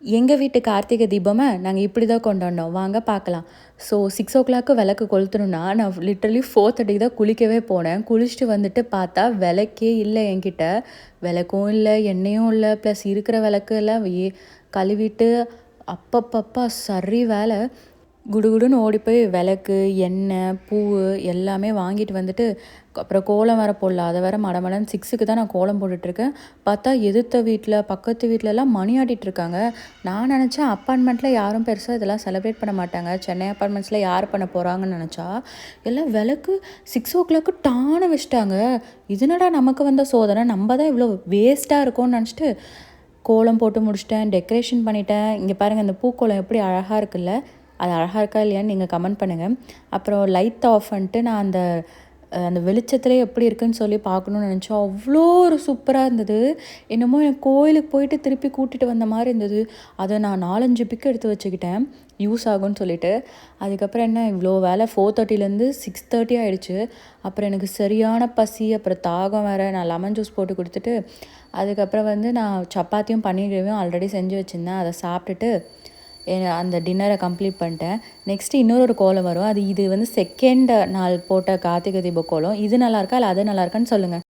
எங்கள் வீட்டு கார்த்திகை தீபமை நாங்கள் இப்படி தான் கொண்டாடினோம். வாங்க பார்க்கலாம். ஸோ 6:00 விளக்கு கொளுத்தணும்னா நான் லிட்டரலி 4:30 தான் குளிக்கவே போனேன். குளிச்சுட்டு வந்துட்டு பார்த்தா விளக்கே இல்லை என்கிட்ட. விளக்கும் இல்லை, எண்ணெயும் இல்லை, ப்ளஸ் இருக்கிற விளக்கு எல்லாம் கழுவிட்டு அப்பப்பப்பா சரி வேலை. குடுகுடுன்னு ஓடி போய் விளக்கு, எண்ணெய், பூ எல்லாமே வாங்கிட்டு வந்துட்டு அப்புறம் கோலம் வேறு போடல. அதை வேறு மடமடன்னு 6க்கு தான் நான் கோலம் போட்டுட்ருக்கேன். பார்த்தா எதிர்த்த வீட்டில் பக்கத்து வீட்டிலலாம் மணி ஆடிட்டுருக்காங்க. நான் நினச்சேன் அப்பார்ட்மெண்ட்டில் யாரும் பெருசாக இதெல்லாம் செலிப்ரேட் பண்ண மாட்டாங்க, சென்னை அப்பார்ட்மெண்ட்ஸில் யார் பண்ண போகிறாங்கன்னு நினச்சா எல்லாம் விளக்கு 6:00 டான்னு வச்சுட்டாங்க. இதனடா நமக்கு வந்த சோதனை, நம்ம தான் இவ்வளோ வேஸ்ட்டாக இருக்கோன்னு நினச்சிட்டு கோலம் போட்டு முடிச்சிட்டேன், டெக்கரேஷன் பண்ணிட்டேன். இங்கே பாருங்கள் இந்த பூக்கோலம் எப்படி அழகாக இருக்குல்ல. அது அழகாக இருக்கா இல்லையான்னு நீங்கள் கமெண்ட் பண்ணுங்கள். அப்புறம் லைட் ஆஃப் பண்ணிட்டு நான் அந்த அந்த வெளிச்சத்திலே எப்படி இருக்குன்னு சொல்லி பார்க்கணுன்னு நினச்சோம். அவ்வளோ ஒரு சூப்பராக இருந்தது. என்னமோ எனக்கு கோயிலுக்கு போயிட்டு திருப்பி கூட்டிகிட்டு வந்த மாதிரி இருந்தது. அதை நான் 4-5 பிக்கு எடுத்து வச்சுக்கிட்டேன், யூஸ் ஆகும்னு சொல்லிட்டு. அதுக்கப்புறம் என்ன இவ்வளோ வேலை, 4:30லேருந்து 6:30 ஆகிடுச்சு. அப்புறம் எனக்கு சரியான பசி, அப்புறம் தாகம் வேறு. நான் லெமன் ஜூஸ் போட்டு கொடுத்துட்டு அதுக்கப்புறம் நான் சப்பாத்தியும் பன்னீர் கிரேவியும் ஆல்ரெடி செஞ்சு வச்சுருந்தேன். அதை சாப்பிட்டுட்டு அந்த டின்னரை கம்ப்ளீட் பண்ணிட்டேன். நெக்ஸ்ட்டு இன்னொரு கோலம் வரும். இது செகண்ட் நாள் போட்ட கார்த்திகை தீப கோலம். இது நல்லாயிருக்கா இல்லை அது நல்லாயிருக்கான்னு சொல்லுங்கள்.